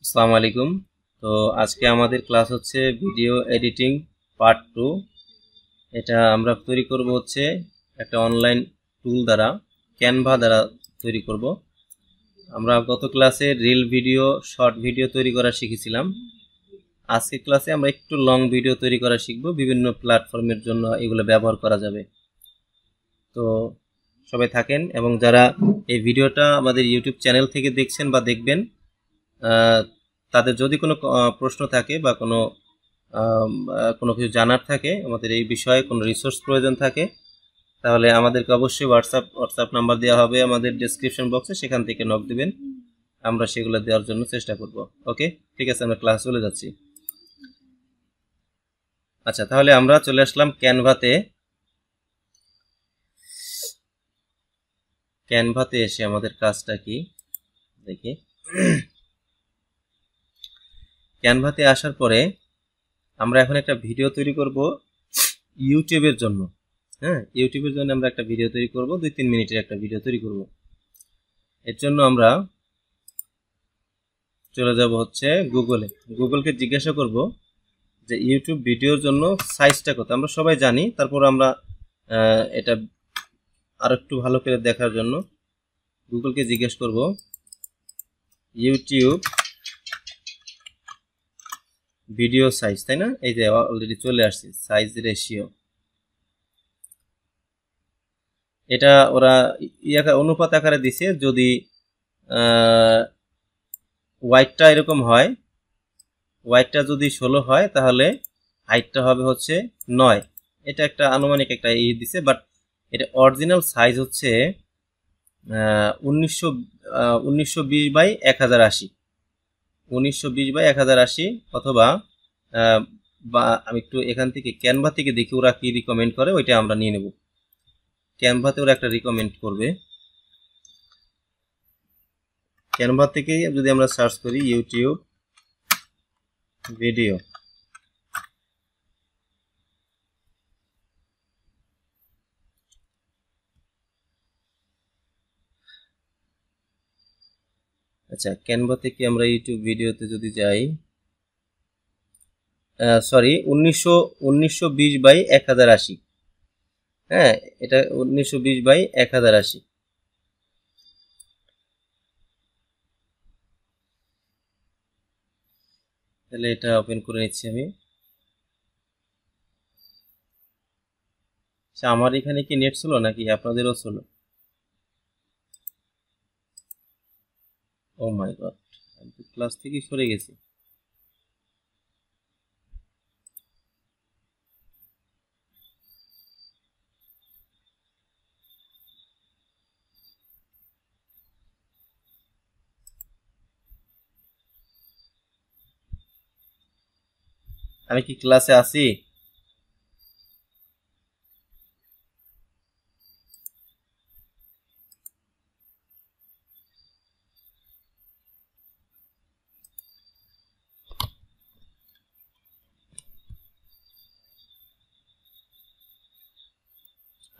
আসসালামু আলাইকুম। তো আজকে আমাদের ক্লাস হচ্ছে ভিডিও এডিটিং পার্ট 2। এটা আমরা তৈরি করব হচ্ছে একটা অনলাইন টুল দ্বারা, ক্যানভা দ্বারা তৈরি করব। আমরা গত ক্লাসে রিল ভিডিও, শর্ট ভিডিও তৈরি করা শিখেছিলাম। আজকে ক্লাসে আমরা একটু লং ভিডিও তৈরি করা শিখব, বিভিন্ন প্ল্যাটফর্মের জন্য এগুলো ব্যবহার করা যাবে। তো সবাই থাকেন, এবং যারা এই ভিডিওটা আমাদের ইউটিউব চ্যানেল থেকে দেখছেন বা দেখবেন, তাদের যদি কোনো প্রশ্ন থাকে বা কোনো কিছু জানার থাকে, আমাদের এই বিষয়ে কোনো রিসোর্স প্রয়োজন থাকে, তাহলে আমাদেরকে অবশ্যই হোয়াটসঅ্যাপ নাম্বার দেওয়া হবে আমাদের ডেসক্রিপশন বক্সে, সেখান থেকে নক দিবেন, আমরা সেগুলো দেওয়ার জন্য চেষ্টা করব। ওকে, ঠিক আছে, আমরা ক্লাস চলে যাচ্ছি। আচ্ছা, তাহলে আমরা চলে আসলাম ক্যানভাতে। ক্যানভাতে এসে আমাদের কাজটা কি দেখি। ক্যানভাতে আসার পরে আমরা এখন একটা ভিডিও তৈরি করব ইউটিউবের জন্য। হ্যাঁ, ইউটিউবের জন্য আমরা একটা ভিডিও তৈরি করব, 2-3 মিনিটের একটা ভিডিও তৈরি করব। এর জন্য আমরা চলে যাব হচ্ছে গুগলকে জিজ্ঞাসা করব যে ইউটিউব ভিডিওর জন্য সাইজটা কত। আমরা সবাই জানি, তারপর আমরা এটা আর একটু ভালো করে দেখার জন্য গুগলকে জিজ্ঞেস করব ইউটিউব ভিডিও সাইজ, তাই না? এই যে অলরেডি চলে আসছে সাইজ রেশিও। এটা ওরা অনুপাত আকারে দিছে। যদি ওয়াইডটা এরকম হয়, ওয়াইডটা যদি 16 হয়, তাহলে হাইটটা হবে হচ্ছে 9। এটা একটা আনুমানিক একটা দিছে, বাট এটা অরিজিনাল সাইজ হচ্ছে 1920 বাই 1080, 1920 বাই 1080, অথবা বা আমি একটু এখান থেকে ক্যানভা থেকে দেখি ওরা কি রিকমেন্ড করে, ওইটা আমরা নিয়ে নেব। ক্যানভাতে ওরা একটা রিকমেন্ড করবে। ক্যানভা থেকে যদি আমরা সার্চ করি ইউটিউব ভিডিও, আচ্ছা ক্যানভা থেকে আমরা ইউটিউব ভিডিওতে যদি যাই, সরি, 1920 বাই 1080। হ্যাঁ, এটা 1920 বাই 1080। তাহলে এটা ওপেন করে নিচ্ছি আমি। আচ্ছা, আমার এখানে কি নেট ছিল নাকি আপনাদেরও ছিল? ও মাই গড, আমি তো ক্লাস থেকে সরে গেছি। আমি কি ক্লাসে আছি?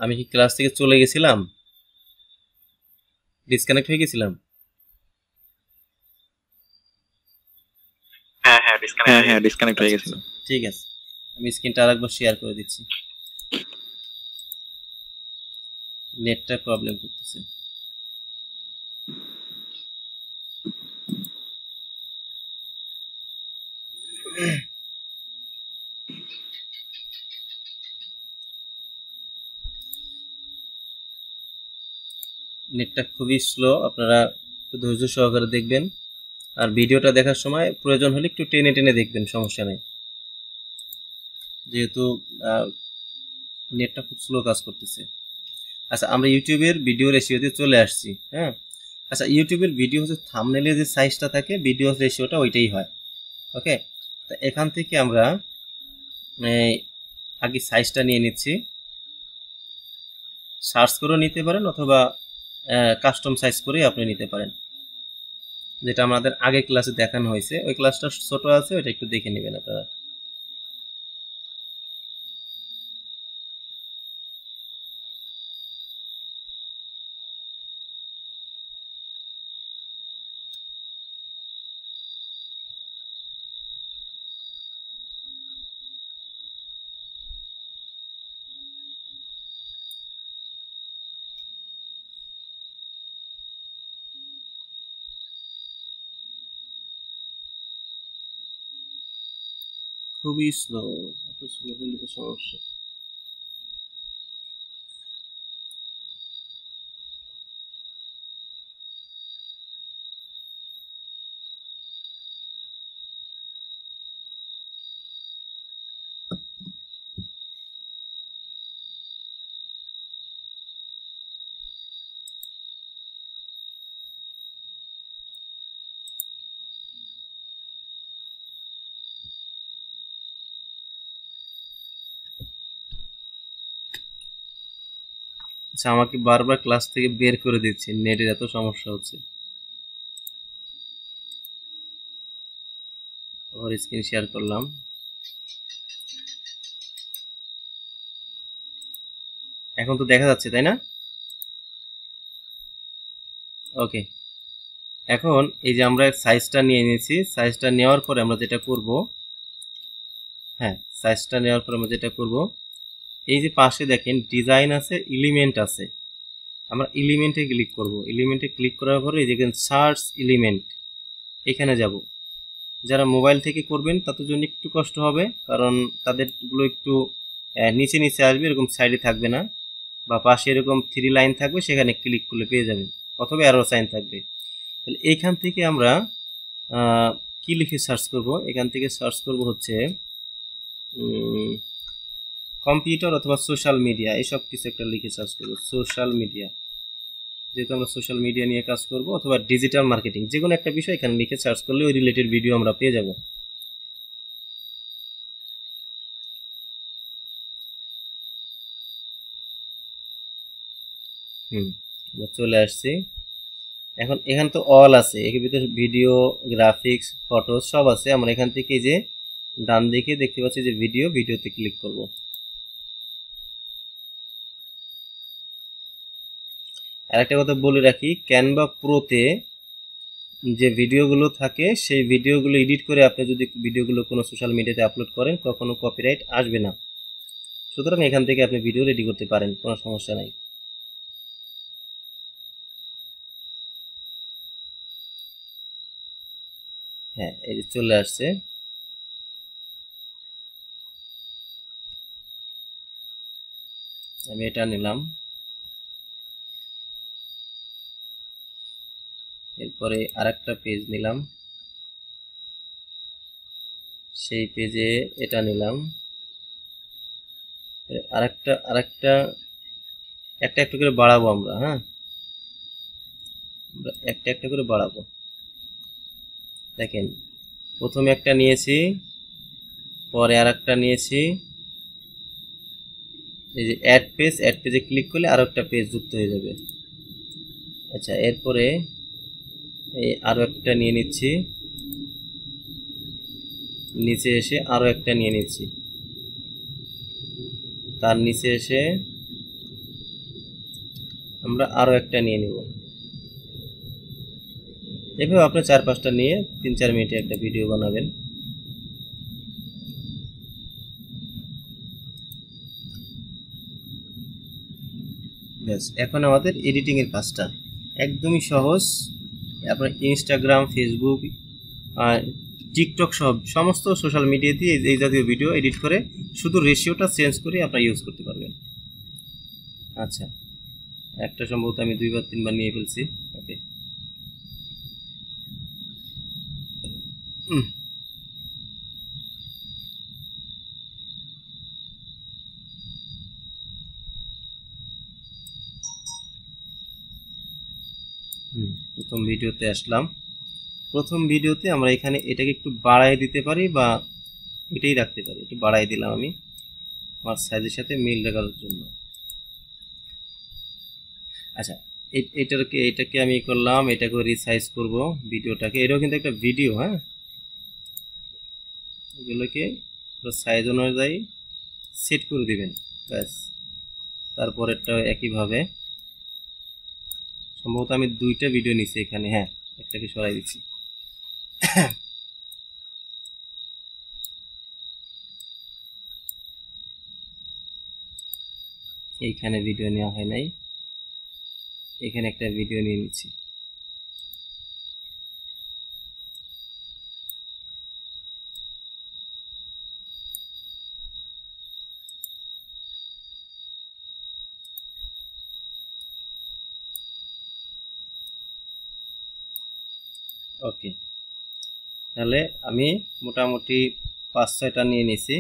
আমি কি ক্লাস থেকে চলে গেছিলাম, ডিসকানেক্ট হয়ে গেছিলাম? হ্যাঁ, ডিসকানেক্ট হয়ে আচ্ছা গেছিল। আচ্ছা, ঠিক আছে, আমি স্ক্রিনটা আরেকবার শেয়ার করে দিচ্ছি। নেটটা প্রবলেম করতেছে। নেটটা খুবই স্লো, আপনারা একটু ধৈর্য সহকারে দেখবেন, আর ভিডিওটা দেখার সময় প্রয়োজন হলে একটু টেনে টেনে দেখবেন, সমস্যা নেই, যেহেতু নেটটা খুব স্লো কাজ করতেছে। আচ্ছা, আমরা ইউটিউবের ভিডিও রেশিওতে চলে আসছি। হ্যাঁ, আচ্ছা, ইউটিউবের ভিডিও হচ্ছে থাম্বনেলে যে সাইজটা থাকে, ভিডিও রেশিওটা ওইটাই হয়। ওকে, তো এখান থেকে আমরা আগে সাইজটা নিয়ে নিচ্ছি। সার্চ করেও নিতে পারেন, অথবা কাস্টম সাইজ করে আপনি নিতে পারেন, যেটা আমাদের আগের ক্লাসে দেখানো হয়েছে। ওই ক্লাসটা ছোট আছে, ওইটা একটু দেখে নেবেন আপনারা। খুবই স্লো, এত স্লো হলে তো সমস্যা। আচ্ছা, আমাকে বারবার ক্লাস থেকে বের করে দিচ্ছে, নেটের এত সমস্যা হচ্ছে। আবার স্ক্রিন শেয়ার করলাম। এখন তো দেখা যাচ্ছে, তাই না? ওকে, এখন এই যে আমরা সাইজটা নিয়ে নিয়েছি, সাইজটা নেওয়ার পরে আমরা যেটা করব, হ্যাঁ, সাইজটা নেওয়ার পরে আমরা যেটা করব, এই যে পাশে দেখেন ডিজাইন আছে, এলিমেন্ট আছে, আমরা এলিমেন্টে ক্লিক করব। এলিমেন্টে ক্লিক করার পরে এই দেখেন সার্চ এলিমেন্ট, এখানে যাব। যারা মোবাইল থেকে করবেন তাদের জন্য একটু কষ্ট হবে, কারণ তাদেরগুলো একটু নিচে নিচে আসবে, এরকম সাইডে থাকবে না, বা পাশে এরকম 3 লাইন থাকবে, সেখানে ক্লিক করলে পেয়ে যাবেন, অথবা অ্যারো সাইন থাকবে। তাহলে এইখান থেকে আমরা কি লিখে সার্চ করব? এখান থেকে সার্চ করব হচ্ছে কম্পিউটার অথবা সোশ্যাল মিডিয়া, এইসব কিছু একটা লিখে সার্চ করব। সোশ্যাল মিডিয়া, যেহেতু আমরা সোশ্যাল মিডিয়া নিয়ে কাজ করব, অথবা ডিজিটাল মার্কেটিং, যে কোনো একটা বিষয় এখানে লিখে সার্চ করলে ওই রিলেটেড ভিডিও আমরা পেয়ে যাব। চলে আসছি। এখন এখানে তো অল আছে, এর ভিতরে ভিডিও, গ্রাফিক্স, ফটো সব আছে। আমরা এখান থেকে যে ডান দিকে দেখতে পাচ্ছি যে ভিডিওতে ক্লিক করব। আর একটা কথা বলে রাখি, ক্যানভা প্রোতে যে ভিডিওগুলো থাকে, সেই ভিডিওগুলো এডিট করে আপনি যদি ভিডিওগুলো কোনো সোশ্যাল মিডিয়াতে আপলোড করেন, কখনো কপিরাইট আসবে না। সুতরাং এখান থেকে আপনি ভিডিও রেডি করতে পারেন, কোনো সমস্যা নাই। হ্যাঁ, এই যে চলে আসছে। আমি এটা নিলাম, এরপরে আরেকটা পেজ নিলাম, সেই পেজে এটা নিলাম, আরেকটা একটা একটা করে বাড়াবো আমরা। হ্যাঁ, আমরা একটা একটা করে বাড়াবো। দেখেন, প্রথমে একটা নিয়েছি, পরে আরেকটা নিয়েছি। এই যে অ্যাড পেজে ক্লিক করলে আরো একটা পেজ যুক্ত হয়ে যাবে। আচ্ছা, এরপরে এই আরো একটা নিয়ে নিচ্ছি, নিচে এসে আরো একটা নিয়ে নিচ্ছি, তার নিচে এসে আমরা আরো একটা নিয়ে নিব। এভাবে আপনি 4-5টা নিয়ে 3-4 মিনিটে একটা ভিডিও বানাবেন। ব্যাস, এখন আমাদের এডিটিং এর কাজটা একদমই সহজ। আপনার ইনস্টাগ্রাম, ফেসবুক, টিকটক সমস্ত সোশ্যাল মিডিয়াতে এই জাতীয় ভিডিও এডিট করে শুধু রেশিওটা চেঞ্জ করে আপনারা ইউজ করতে পারবেন। আচ্ছা, একটা সম্ভবত আমি 2-3 বার নিয়ে ফেলছি। ওকে, প্রথম ভিডিওতে আসলাম। প্রথম ভিডিওতে আমরা এখানে এটাকে একটু বাড়াই দিতে পারি, বা এটাই রাখতে পারি। একটু বাড়াই দিলাম আমি আমার সাইজের সাথে মিল রাখার জন্য। আচ্ছা, এটাকে আমি করলাম, এটাকে রিসাইজ করব ভিডিওটাকে। এটাও কিন্তু একটা ভিডিও। হ্যাঁ, এগুলোকে সাইজ অনুযায়ী সেট করে দিবেন, ব্যাস। তারপরেরটা একইভাবে। সম্ভবত আমি 2টা ভিডিও নিচ্ছি এখানে। হ্যাঁ, একটাকে সরাই দিচ্ছি। এইখানে ভিডিও নেওয়া হয় নাই, এখানে একটা ভিডিও নিয়ে নিচ্ছি। ওকে, তাহলে আমি মোটামুটি 5-6টা নিয়ে নিছি,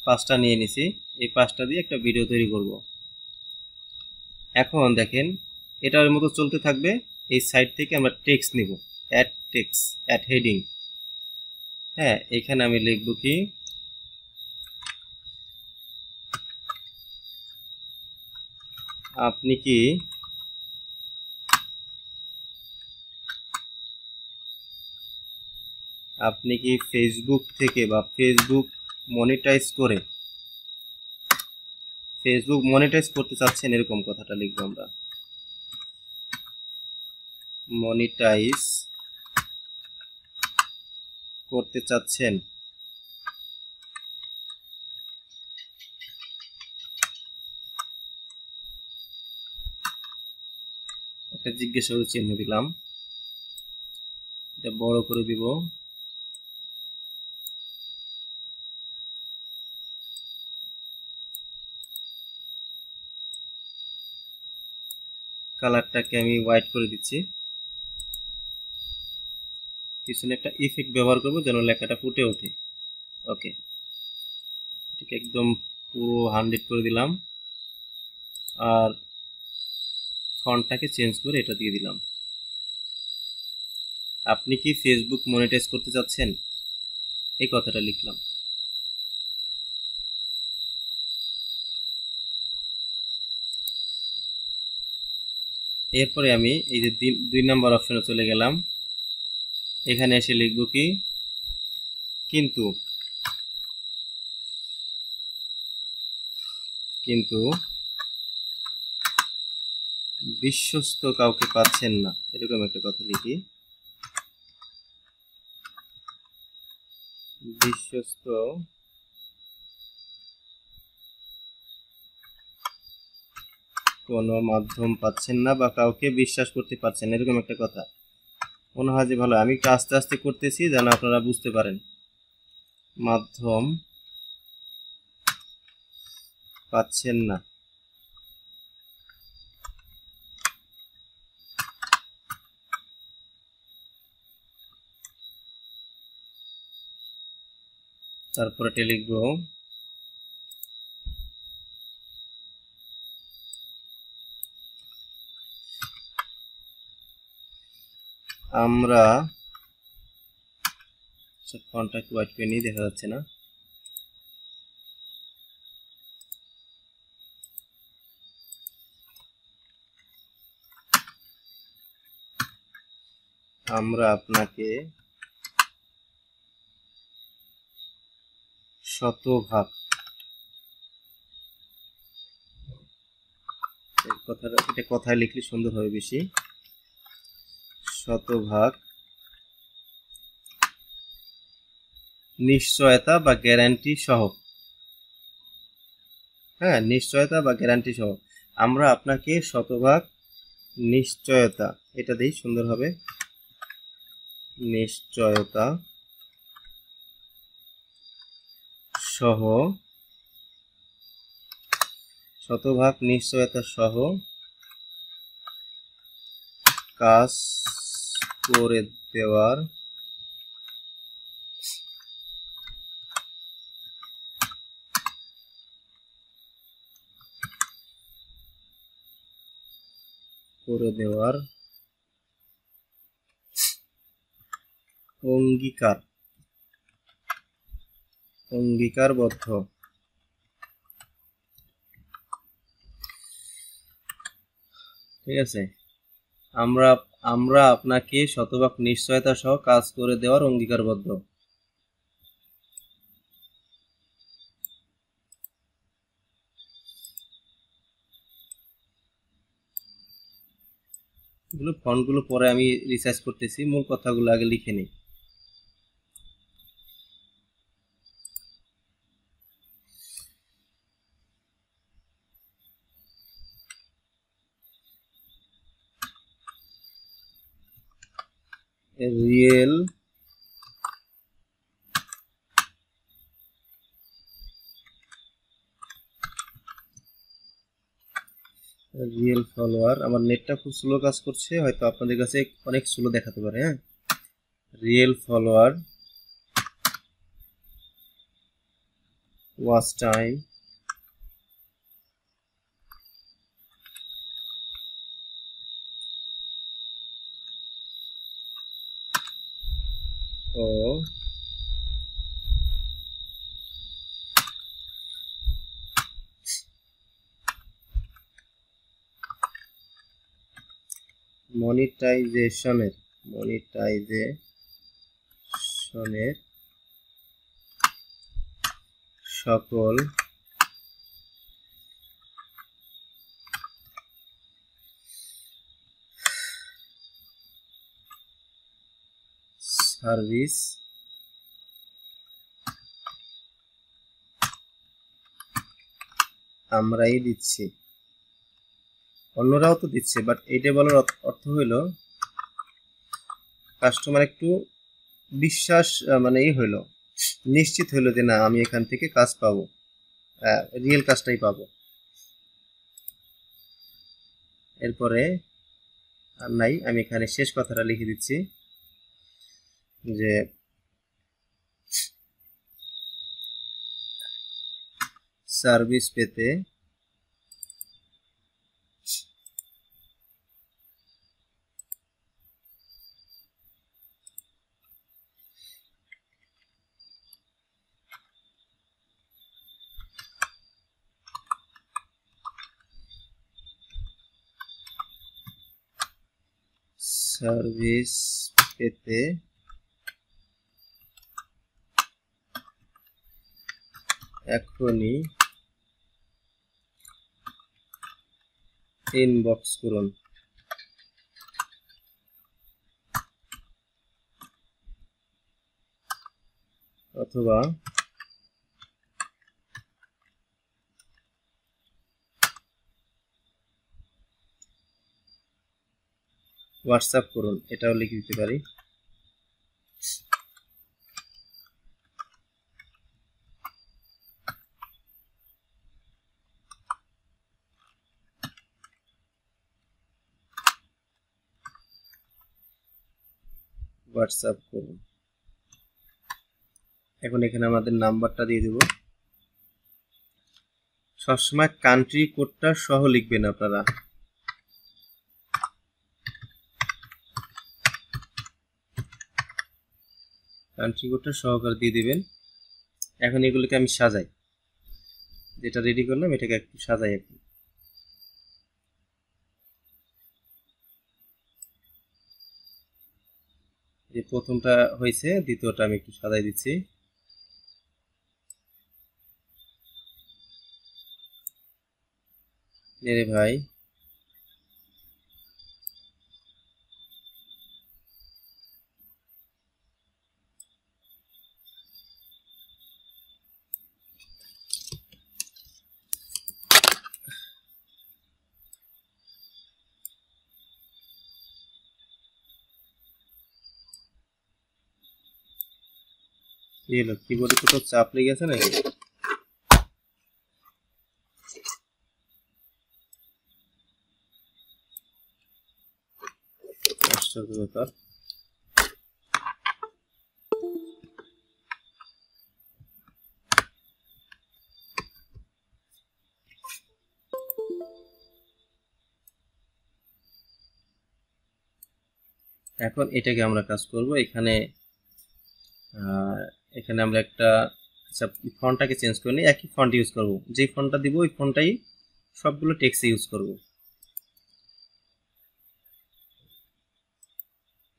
5টা নিয়ে নিছি। এই 5টা দিয়ে একটা ভিডিও তৈরি করব। এখন দেখেন এটার মতো চলতে থাকবে। এই সাইড থেকে আমরা টেক্সট নিব, অ্যাড টেক্সট, অ্যাড হেডিং। হ্যাঁ, এখানে আমি লিখব কি, আপনি কি ফেসবুক থেকে বা ফেসবুক মনিটাইজ করতে চাচ্ছেন, এরকম কথাটা লিখবো আমরা। মনিটাইজ করতে চাচ্ছেন, একটা জিজ্ঞাসাবাদ চিহ্ন দিলাম, এটা বড় করে দিব। কালারটাকে আমি হোয়াইট করে দিচ্ছি। পিছনে একটা ইফেক্ট ব্যবহার করব যেন লেখাটা ফুটে ওঠে। ওকে, এটাকে একদম পুরো 100 করে দিলাম, আর ফন্টটাকে চেঞ্জ করে এটা দিয়ে দিলাম। আপনি কি ফেসবুক মনিটাইজ করতে চাচ্ছেন, এই কথাটা লিখলাম। এরপরে আমি এই যে 2 নম্বর অপশনে চলে গেলাম। এখানে এসে লিখব কি, কিন্তু বিশ্বস্ত কাউকে পাচ্ছেন না, এরকম একটা কথা লিখি। বিশ্বস্ত কোনো মাধ্যম পাচ্ছেন না বা কাউকে বিশ্বাস করতে পারছেন না, এরকম একটা কথা মনে হয় যে ভালো। আমি একটু আস্তে আস্তে করতেছি যেন আপনারা বুঝতে পারেন। মাধ্যম পাচ্ছেন না, তারপরে এটা লিখব, আমরা ফন্টটা একটু হোয়াইট করে নিয়ে, দেখা যাচ্ছে না। আমরা আপনাকে শতভাগ, এটা কথায় লিখলে সুন্দর হবে বেশি, শতভাগ নিশ্চয়তা বা গ্যারান্টি সহ। হ্যাঁ, নিশ্চয়তা বা গ্যারান্টি সহ আমরা আপনাকে শতভাগ নিশ্চয়তা, এটা দিই সুন্দর হবে, নিশ্চয়তা সহ, শতভাগ নিশ্চয়তা সহ কাজ করে দেওয়ার অঙ্গীকারবদ্ধ। ঠিক আছে, আমরা আমরা আপনাকে শতভাগ নিশ্চয়তা সহ কাজ করে দেওয়ার অঙ্গীকারবদ্ধ। এগুলো ফন্টগুলো পরে আমি রিসার্চ করতেছি, মূল কথাগুলো আগে লিখে নিই। Real real follower. আমার নেটটা খুব স্লো কাজ করছে, হয়তো আপনাদের কাছে অনেক স্লো দেখাতে পারে। হ্যাঁ, রিয়েল ফলোয়ার, ওয়াচ টাইম, ও মনিটাইজেশনের সকল সার্ভিস আমরাই দিচ্ছি, অন্যরাও তো দিচ্ছে, বাট এইটা বলার অর্থ হইলো কাস্টমার একটু বিশ্বাস মানে এই হইলো, নিশ্চিত হইলো যে না আমি এখান থেকে কাজ পাবো, রিয়েল কাজটাই পাবো। এরপরে আর নাই, আমি এখানে শেষ কথাটা লিখে দিচ্ছি যে সার্ভিস পেতে এখনই ইনবক্স করুন। অথবা হোয়াটসঅ্যাপ করুন, এটাও লিখে দিতে পারি। হোয়াটসঅ্যাপ করুন। এখন এখানে আমাদের নাম্বারটা দিয়ে দেব। সবসময় কান্ট্রি কোডটা সহ লিখবেন আপনারা। কান্ট্রি কোডটা সহকারে দিয়ে দিবেন। এখন এগুলোকে আমি সাজাই, যেটা রেডি করলাম এটাকে একটু সাজাই। এখন যে প্রথমটা হয়েছে, দ্বিতীয়টা আমি একটু সাজাই দিচ্ছি। রে ভাই, কি হলো, কিবোর্ডে কোথাও চাপ লেগে গেছে নাকি? আশ্চর্য ব্যাপার। এখন এটাকে আমরা কাজ করব। এখানে এখানে আমরা একটা ফন্টটাকে চেঞ্জ করে নিই, একই ফন্ট ইউজ করব। যে ফন্টটা দিব ওই ফন্টটাই সবগুলো টেক্সটে ইউজ করব।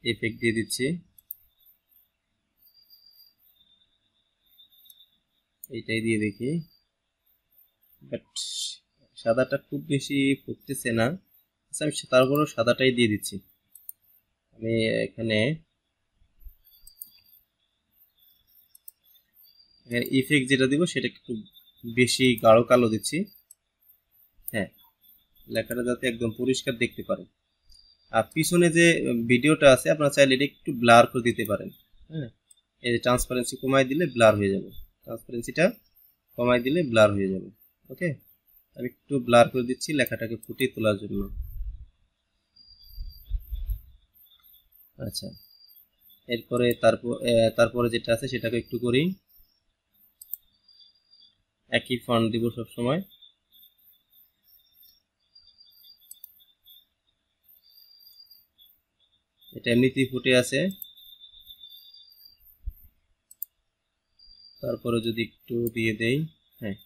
ইফেক্ট দিয়ে দিচ্ছি, এইটাই দিয়ে দেখি, বাট সাদাটা খুব বেশি ফুটতেছে না। আচ্ছা, আমি তারপরেও সাদাটাই দিয়ে দিচ্ছি। আমি এখানে ইফেক্ট যেটা দিব সেটা একটু বেশি গাঢ় কালো দিচ্ছি। হ্যাঁ, লেখাটা যাতে একদম পরিষ্কার দেখতে পারেন। আর পিছনে যে ভিডিওটা আছে আপনারা চাইলে এটা একটু ব্লার করে দিতে পারেন। হ্যাঁ, এই ট্রান্সপারেন্সি কমাই দিলে ব্লার হয়ে যাবে, ট্রান্সপারেন্সিটা কমাই দিলে ব্লার হয়ে যাবে। ওকে, আমি একটু ব্লার করে দিচ্ছি লেখাটাকে ফুটিয়ে তোলার জন্য। আচ্ছা, এরপরে তারপরে যেটা আছে সেটাকে একটু করি, একই ফন্ট দিব সব সময়। এটা এমনিতেই ফুটে আছে, তারপরে যদি একটু দিয়ে দেই, হ্যাঁ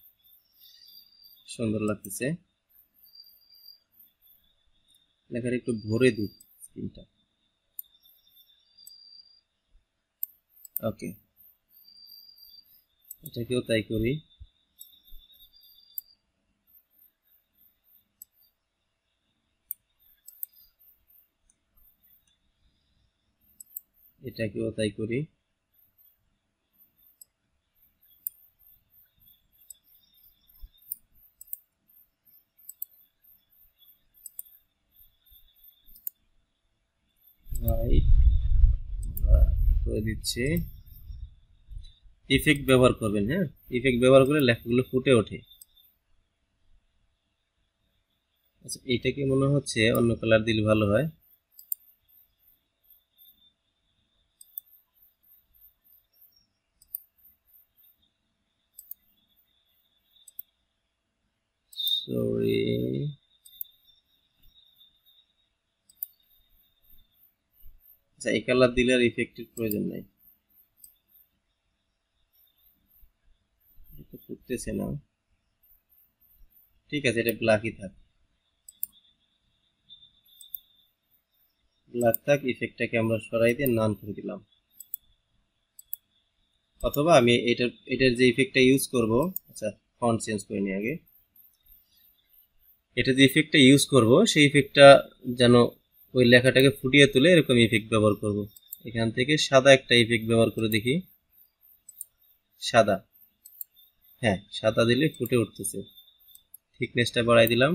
সুন্দর লাগতেছে। লেখাটা একটু ভরে দিই স্ক্রিনটা। ওকে, এটাকেও তাই করি। এটাকেও তাই করি। রাইট করে দিচ্ছি। ইফেক্ট ব্যবহার করবেন, হ্যাঁ ইফেক্ট ব্যবহার করে লেখাগুলো ফুটে ওঠে। আচ্ছা, এইটাকে মনে হচ্ছে অন্য কালার দিলে ভালো হয়। সরি, আচ্ছা এই কালার দিলে আর ইফেক্টের প্রয়োজন নাই, এটা ফুটতেছে না। ঠিক আছে, এটা ব্ল্যাকই থাক, ব্ল্যাক থাক। ইফেক্টটাকে আমরা সরাই দিয়ে নান করে দিলাম। অথবা আমি এটার যে ইফেক্টটা ইউজ করব, আচ্ছা ফন্ট চেঞ্জ করে নিই আগে। এটা যে ইফেক্টটা ইউজ করব সেই ইফেক্টটা যেন ওই লেখাটাকে ফুটিয়ে তুলে এরকম ইফেক্ট ব্যবহার করব। এখান থেকে সাদা একটা ইফেক্ট ব্যবহার করে দেখি। সাদা, হ্যাঁ সাদা দিলে ফুটে উঠতেছে। থিকনেসটা বাড়াই দিলাম।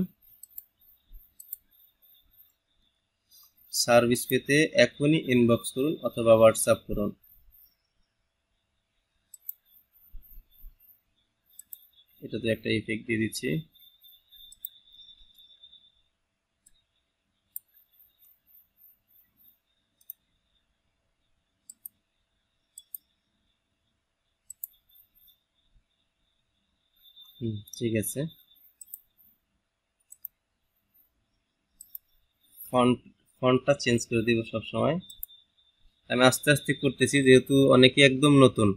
সার্ভিস পেতে এখনই ইনবক্স করুন অথবা হোয়াটসঅ্যাপ করুন। এটাতে একটা ইফেক্ট দিয়ে দিচ্ছি। ঠিক আছে, ফন্টটা চেঞ্জ করে দিব সব সময়। আমি আস্তে আস্তে করতেছি যেহেতু অনেকে একদম নতুন,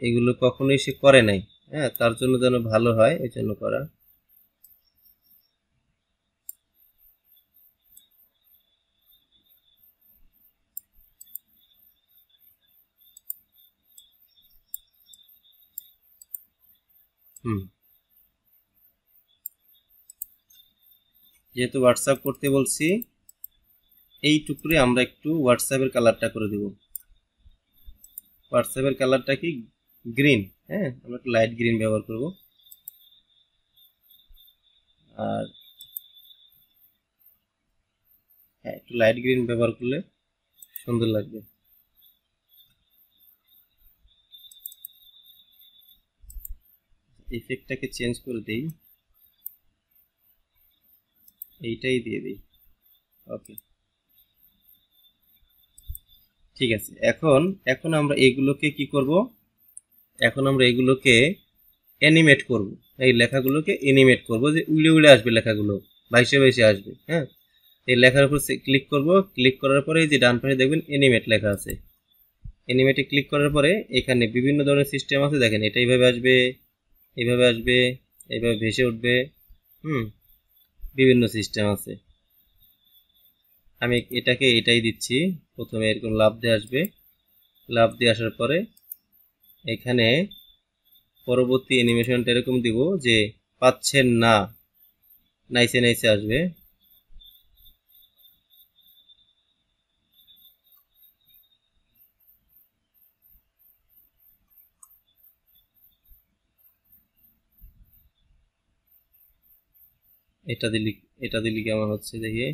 এইগুলো কখনোই সে করে নাই, হ্যাঁ তার জন্য যেন ভালো হয় এই জন্য করা। হুম, যেহেতু হোয়াটসঅ্যাপ করতে বলছি এইটুকুরে আমরা একটু হোয়াটসঅ্যাপের কালারটা করে দেব। হোয়াটসঅ্যাপের কালারটা কি গ্রিন, হ্যাঁ আমরা একটু লাইট গ্রিন ব্যবহার করব। আর হ্যাঁ একটু লাইট গ্রিন ব্যবহার করলে সুন্দর লাগবে। ইফেক্টটাকে চেঞ্জ করে দিই, এইটাই দিয়ে দিই। ওকে, ঠিক আছে। এখন এখন আমরা এগুলোকে কি করব, এখন আমরা এগুলোকে অ্যানিমেট করব। এই লেখাগুলোকে অ্যানিমেট করব, যে উড়ে উড়ে আসবে লেখাগুলো, ভাইসে ভাইসে আসবে। হ্যাঁ, এই লেখার উপর ক্লিক করব। ক্লিক করার পরে এই যে ডান পাশে দেখবেন অ্যানিমেট লেখা আছে। অ্যানিমেটে ক্লিক করার পরে এখানে বিভিন্ন ধরনের সিস্টেম আছে, দেখেন এটা এইভাবে আসবে, এইভাবে আসবে, এইভাবে ভেসে উঠবে। হুম, বিভিন্ন সিস্টেম আছে। আমি এটাই দিচ্ছি। প্রথমে এরকম লাফ দিয়ে আসবে, লাফ দিয়ে আসার পরে এখানে পরবর্তী অ্যানিমেশনটা এরকম দিব যে পাচ্ছেন না, নাইসে নাইসে আসবে। এটা দিলি, কেমন হচ্ছে দেখি।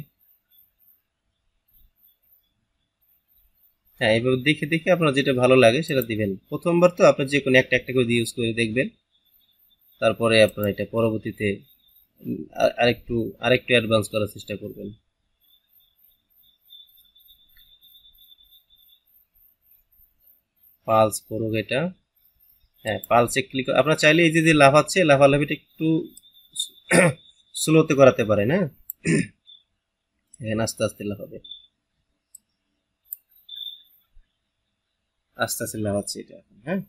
হ্যাঁ, এইভাবে দেখে দেখে আপনার যেটা ভালো লাগে সেটা দিবেন। প্রথমবার তো আপনি যে কোনো একটা একটা করে ইউজ করে দেখবেন, তারপরে আপনারা এটা পরবর্তীতে আরেকটু আরেকটু অ্যাডভান্স করার চেষ্টা করবেন। পালস করুক এটা। হ্যাঁ, পালসে ক্লিক আপনারা চাইলে এই যে লাফাচ্ছে লাফালাফিটা একটু স্লোতে করাতে পারেন। হ্যাঁ, এখানে আস্তে আস্তে লাফাবে, আস্তে আস্তে লাফাচ্ছে এটা এখন। হ্যাঁ,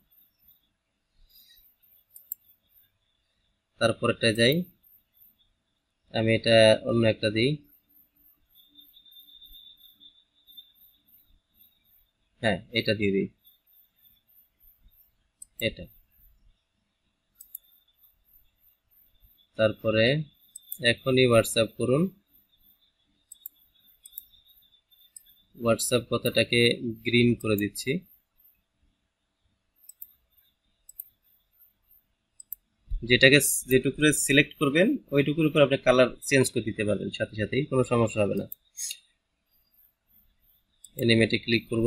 তারপরেরটা যাই, আমি এটা অন্য একটা দিই। হ্যাঁ, এটা দিয়ে দিই, এটা। তারপরে এখনই হোয়াটসঅ্যাপ করুন। হোয়াটসঅ্যাপ কথাটাকে গ্রিন করে দিচ্ছি। যেটুকু সিলেক্ট করবেন ওইটুকুর উপর আপনি কালার চেঞ্জ করে দিতে পারবেন সাথে সাথেই, কোনো সমস্যা হবে না। এনিমেটে ক্লিক করব,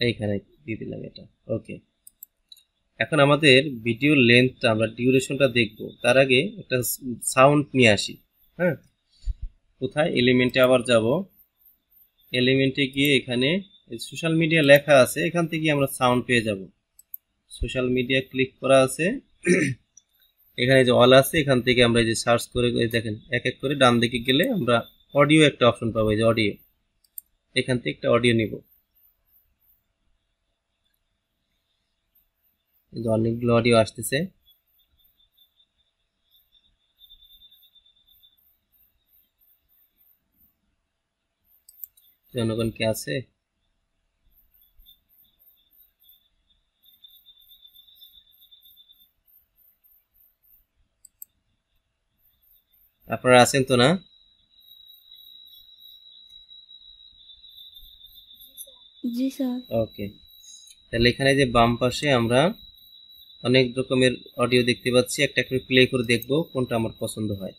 এইখানে দিয়ে দিলাম এটা। ওকে, এখন আমাদের ভিডিও লেন্থটা আমরা ডিউরেশনটা দেখব, তার আগে একটা সাউন্ড নিয়ে আসি। হ্যাঁ, কোথায়? এলিমেন্টে আবার যাব, এলিমেন্টে গিয়ে এখানে সোশ্যাল মিডিয়া লেখা আছে, এখান থেকে আমরা সাউন্ড পেয়ে যাব। সোশ্যাল মিডিয়া ক্লিক করা আছে, এখানে যে অল আছে, এখান থেকে আমরা যে সার্চ করে দেখেন এক এক করে ডান দিকে গেলে আমরা অডিও একটা অপশন পাবো, এই যে অডিও, এখান থেকে একটা অডিও নিব। অনেকগুলো অডিও আসতেছে, জনগণ কে আছে? আপনারা আছেন তো না? জি স্যার। ওকে, তাহলে এখানে যে বাম পাশে আমরা অনেক রকমের অডিও দেখতে পাচ্ছি, একটা করে প্লে করে দেখব কোনটা আমার পছন্দ হয়।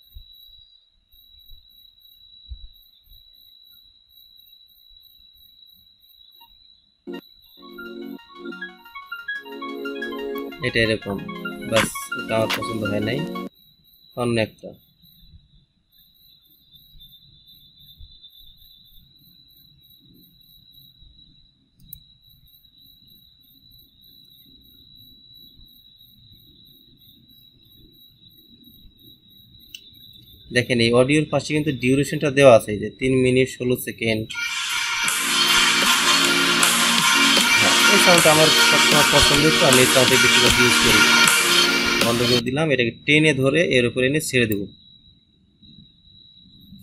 এটা এরকম, বাস এটা আমার পছন্দ হয় নাই, অন্য একটা। দেখেন এই অডিওর পাশে কিন্তু ডিউরেশনটা দেওয়া আছে, যে 3 মিনিট 16 সেকেন্ড। এই সাউন্ডটা আমার সবসময় পছন্দ, তো আমি এই সাউন্ডটা বেশিরভাগ ইউজ করি। বন্ধ করে দিলাম, এটাকে টেনে ধরে এর উপরে এনে ছেড়ে দেব,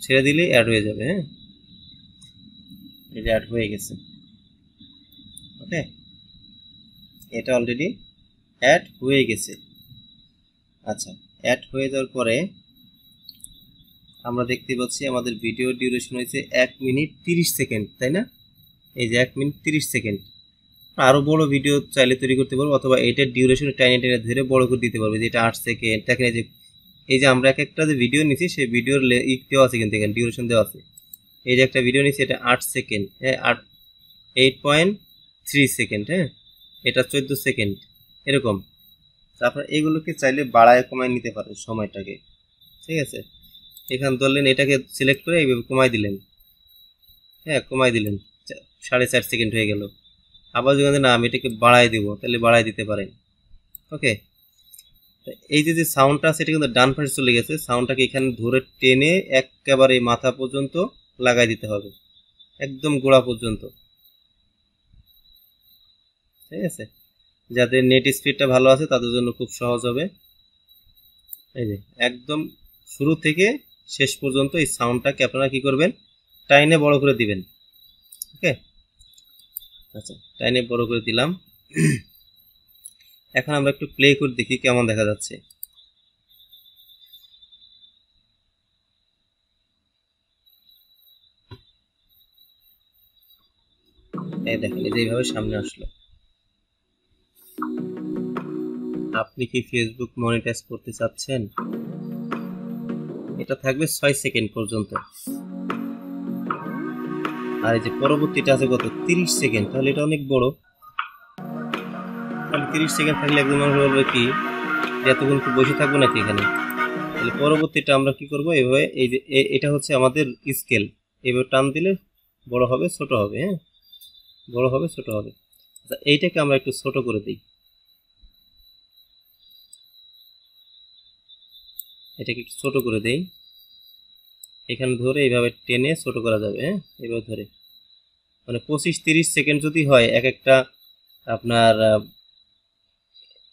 ছেড়ে দিলেই অ্যাড হয়ে যাবে। হ্যাঁ, এই যে অ্যাড হয়ে গেছে। ওকে, এটা অলরেডি অ্যাড হয়ে গেছে। আচ্ছা, অ্যাড হয়ে যাওয়ার পরে আমরা দেখতে পাচ্ছি আমাদের ভিডিও ডিউরেশন হয়েছে 1 মিনিট 30 সেকেন্ড, তাই না? এই যে 1 মিনিট 30 সেকেন্ড। আরও বড় ভিডিও চাইলে তৈরি করতে পারবো, অথবা এটার ডিউরেশন টেনে টেনে ধরে বড় করে দিতে পারবো, যেটা 8 সেকেন্ড। দেখেন এই যে আমরা এক একটা যে ভিডিও নিচ্ছি সেই ভিডিওর দেওয়া আছে, কিন্তু এখানে ডিউরেশন দেওয়া আছে। এই যে একটা ভিডিও নিচ্ছি, এটা 8 সেকেন্ড, হ্যাঁ, 8.3 সেকেন্ড, হ্যাঁ, এটা 14 সেকেন্ড, এরকম। তারপর এগুলোকে চাইলে বাড়ায় কমায় নিতে পারেন সময়টাকে, ঠিক আছে? এখান ধরলেন, এটাকে সিলেক্ট করে এইভাবে কমাই দিলেন, হ্যাঁ, কমাই দিলেন, 4.5 সেকেন্ড হয়ে গেল। আবার যদি না আমি এটাকে বাড়াই দিব, তাহলে বাড়াই দিতে পারেন। ওকে, এই যে সাউন্ডটা আছে এটা কিন্তু ডান পাশে চলে গেছে, সাউন্ডটাকে এখানে ধরে টেনে একেবারে মাথা পর্যন্ত লাগাই দিতে হবে, একদম গোড়া পর্যন্ত, ঠিক আছে? যাদের নেট স্পিডটা ভালো আছে তাদের জন্য খুব সহজ হবে। এই যে একদম শুরু থেকে শেষ পর্যন্ত এই সাউন্ডটাকে আপনারা কি করবেন, টাইনে বড় করে দিবেন। ওকে, আচ্ছা, টাইনে বড় করে দিলাম। এখন আমরা একটু প্লে করে দেখি কেমন দেখা যাচ্ছে। এই দেখেন, এই যে এইভাবে সামনে আসলো। আপনি কি ফেসবুক মনিটাইজ করতে চাচ্ছেন? এটা থাকবে 6 সেকেন্ড পর্যন্ত। আর এই যে পরবর্তীটা আছে কত 30 সেকেন্ড, তাহলে এটা অনেক বড়। তাহলে 30 সেকেন্ড থাকলে একজন মানুষ বলবে কি এতক্ষণ কি বসে থাকবো নাকি এখানে। তাহলে পরবর্তীটা আমরা কি করব, এভাবে এই যে এটা হচ্ছে আমাদের স্কেল, এভাবে টান দিলে বড় হবে ছোট হবে। হ্যাঁ, বড় হবে ছোট হবে। আচ্ছা, এইটাকে আমরা একটু ছোট করে দিই, এটাকে একটু ছোট করে দেই। এখানে ধরে এইভাবে টেনে ছোট করা যাবে। হ্যাঁ, এইভাবে ধরে মানে 25-30 সেকেন্ড যদি হয় এক একটা আপনার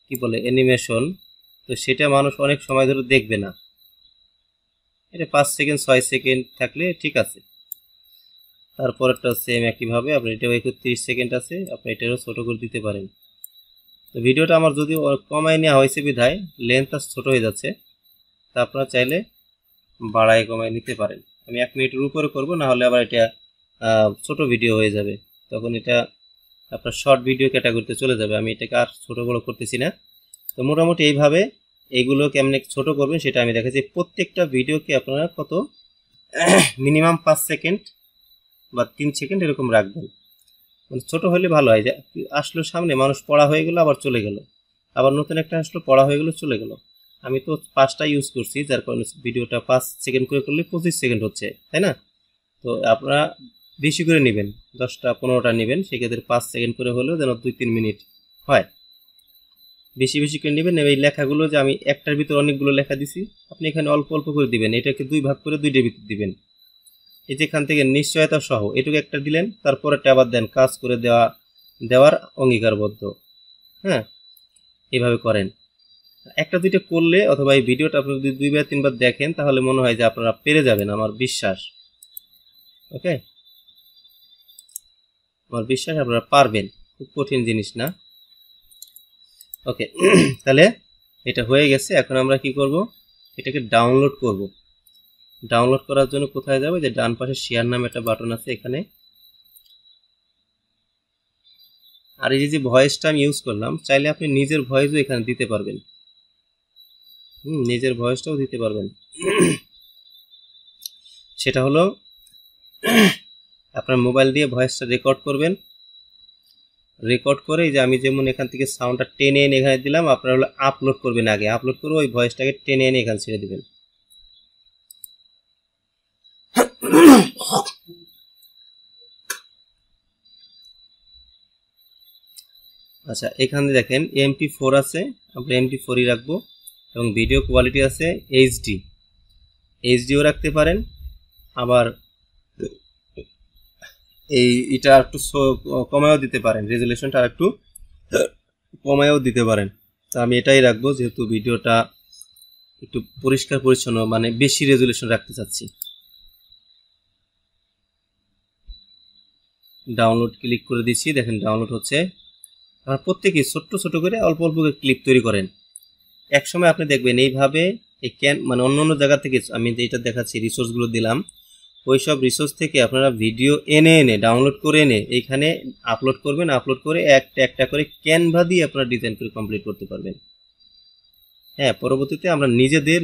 কি বলে অ্যানিমেশন, তো সেটা মানুষ অনেক সময় ধরে দেখবে না। এটা 5 সেকেন্ড 6 সেকেন্ড থাকলে ঠিক আছে। তারপরটা সেম একইভাবে আপনি এটাও 31 সেকেন্ড আছে, আপনি এটারও ছোট করে দিতে পারেন। তো ভিডিওটা আমার যদি কমায় নেওয়া হয়েছে বিধায় লেন্থ ছোট হয়ে যাচ্ছে, তা আপনারা চাইলে বাড়ায় কমায় নিতে পারেন। আমি 1 মিনিটের উপরে করব, না হলে আবার এটা ছোট ভিডিও হয়ে যাবে, তখন এটা আপনার শর্ট ভিডিও ক্যাটাগরিতে চলে যাবে। আমি এটাকে আর ছোট বড় করতেছি না। তো মোটামুটি এইভাবে এইগুলো কেমনে ছোট করবেন সেটা আমি দেখাচ্ছি। প্রত্যেকটা ভিডিওকে আপনারা কত মিনিমাম 5 সেকেন্ড বা 3 সেকেন্ড এরকম রাখবেন, মানে ছোট হলে ভালো হয়। যে আসলো সামনে মানুষ পড়া হয়ে গেল আবার চলে গেল, আবার নতুন একটা আসলো পড়া হয়ে গেল চলে গেল। আমি তো 5টা ইউজ করছি, যার কারণে ভিডিওটা 5 সেকেন্ড করে করলে 25 সেকেন্ড হচ্ছে, তাই না? তো আপনারা বেশি করে নেবেন, 10টা 15টা নেবেন, সেক্ষেত্রে 5 সেকেন্ড করে হলেও যেন 2-3 মিনিট হয়। বেশি বেশি করে নেবেন। এই লেখাগুলো যে আমি একটার ভিতর অনেকগুলো লেখা দিছি, আপনি এখানে অল্প অল্প করে দিবেন। এটাকে 2 ভাগ করে 2টার ভিতর দিবেন। এই যেখান থেকে নিশ্চয়তা সহ এটুকু একটা দিলেন, তারপরেটা আবার দেন কাজ করে দেওয়ার অঙ্গীকারবদ্ধ। হ্যাঁ, এইভাবে করেন। একটা দুইটা করলে অথবা এই ভিডিওটা আপনি যদি 2 বা 3 বার দেখেন, তাহলে মনে হয় যে আপনারা পেরে যাবেন, আমার বিশ্বাস। ওকে, আমার বিশ্বাস আপনারা পারবেন, খুব কঠিন জিনিস না। ওকে, তাহলে এটা হয়ে গেছে। এখন আমরা কি করব, এটাকে ডাউনলোড করব। ডাউনলোড করার জন্য কোথায় যাবে, যে ডান পাশে শেয়ার নামে একটা বাটন আছে এখানে। আর এই যে ভয়েসটা আমি ইউজ করলাম, চাইলে আপনি নিজের ভয়েসও এখানে দিতে পারবেন। নিজের ভয়েসটাও দিতে পারবেন। সেটা হলো আপনার মোবাইল দিয়ে ভয়েসটা রেকর্ড করবেন। রেকর্ড করে এই যে আমি যেমন এখান থেকে সাউন্ডটা টেনে এনে এখানে দিলাম, আপনারা হলো আপলোড করবেন। আগে আপলোড করে ওই ভয়েসটাকে টেনে এনে এখানে ছেড়ে দিবেন। আচ্ছা, এখানে দেখেন MP4 আছে, আমরা MP4ই রাখবো। এবং ভিডিও কোয়ালিটি আছে এইচডিও রাখতে পারেন। আবার এটা একটু কমায়ও দিতে পারেন, রেজুলেশনটা আর একটু কমায়ও দিতে পারেন। তো আমি এটাই রাখবো, যেহেতু ভিডিওটা একটু পরিষ্কার পরিচ্ছন্ন, মানে বেশি রেজুলেশন রাখতে চাচ্ছি। ডাউনলোড ক্লিক করে দিচ্ছি, দেখেন ডাউনলোড হচ্ছে। আর প্রত্যেকেই ছোট্ট ছোট করে অল্প অল্প ক্লিপ তৈরি করেন। এক সময় আপনি দেখবেন এইভাবে এই মানে অন্য অন্য জায়গা থেকে আমি যেটা দেখাচ্ছি রিসোর্সগুলো দিলাম, ওই সব রিসোর্স থেকে আপনারা ভিডিও এনে ডাউনলোড করে এনে এইখানে আপলোড করবেন। আপলোড করে একটা একটা করে ক্যানভা দিয়ে আপনারা ডিজাইন করে কমপ্লিট করতে পারবেন। হ্যাঁ, পরবর্তীতে আমরা নিজেদের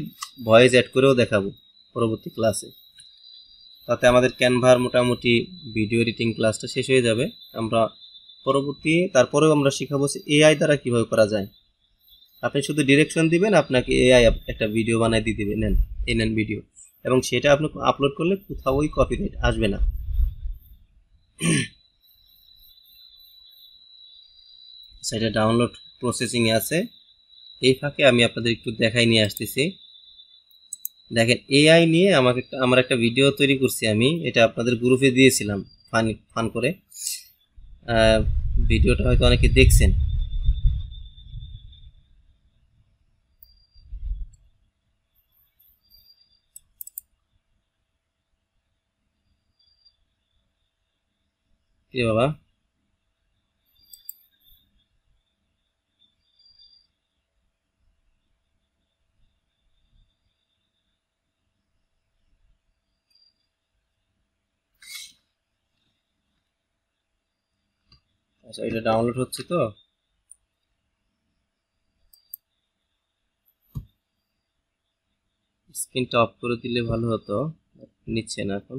ভয়েস অ্যাড করেও দেখাবো পরবর্তী ক্লাসে। তাতে আমাদের ক্যানভার মোটামুটি ভিডিও এডিটিং ক্লাসটা শেষ হয়ে যাবে। আমরা তারপরেও আমরা শিখাবো এআই দ্বারা কিভাবে করা যায়। আপনি শুধু ডিরেকশন দিবেন, আপনাকে এআই একটা ভিডিও বানায় দিয়ে দিবে, নেন ভিডিও, এবং সেটা আপনি আপলোড করলে কোথাও ওই কপিরাইট আসবে না। সেটা ডাউনলোড প্রসেসিং এ আছে। এই ফাঁকে আমি আপনাদের একটু দেখাই নিয়ে আসতেছি। দেখেন এআই নিয়ে আমার একটা ভিডিও তৈরি করছি আমি, এটা আপনাদের গ্রুপে দিয়েছিলাম ফান করে। ভিডিওটা হয়তো অনেকে দেখছেন। কি বাবা, আচ্ছা এটা ডাউনলোড হচ্ছে তো। স্ক্রিনটা অফ করে দিলে ভালো হতো, নিচ্ছে না, এখন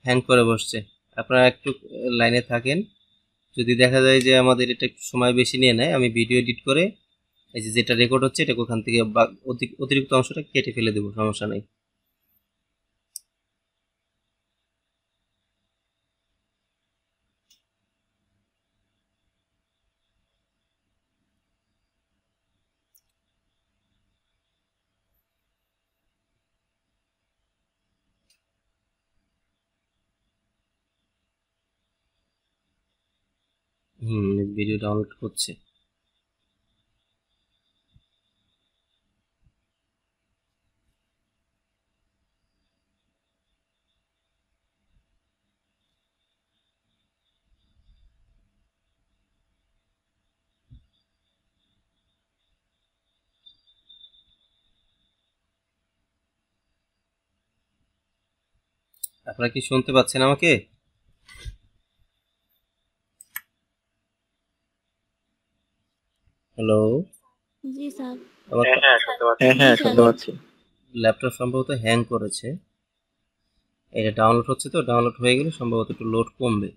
হ্যাং করে বসছে। আপনারা একটু লাইনে থাকেন, যদি দেখা যায় যে আমাদের এটা একটু সময় বেশি নিয়ে নেয়, আমি ভিডিও এডিট করে এই যে যেটা রেকর্ড হচ্ছে এটা ওখান থেকে অতিরিক্ত অংশটা কেটে ফেলে দেবো, সমস্যা নেই। ভিডিও ডাউনলোড হচ্ছে। আপনারা কি শুনতে পাচ্ছেন আমাকে? হ্যালো, जी सर। আমার হ্যাঁ শুনতে পাচ্ছি। ল্যাপটপ সম্ভবত হ্যাং করেছে। এটা ডাউনলোড হচ্ছে, তো ডাউনলোড হয়ে গেলে সম্ভবত একটু লোড কমবে।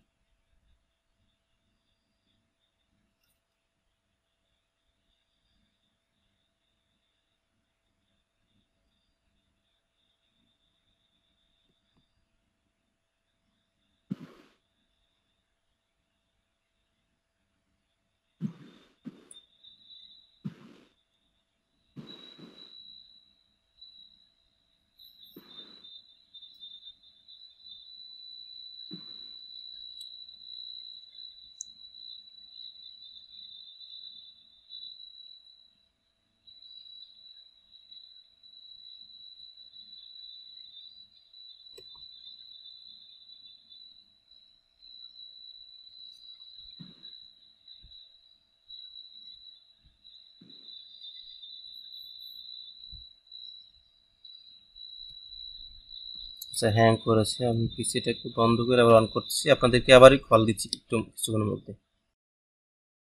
আচ্ছা, হ্যাং করেছে। আমি পিসিটা একটু বন্ধ করে আবার অন করতেছি, আপনাদেরকে আবারই কল দিচ্ছি একটু কিছুক্ষণের মধ্যে।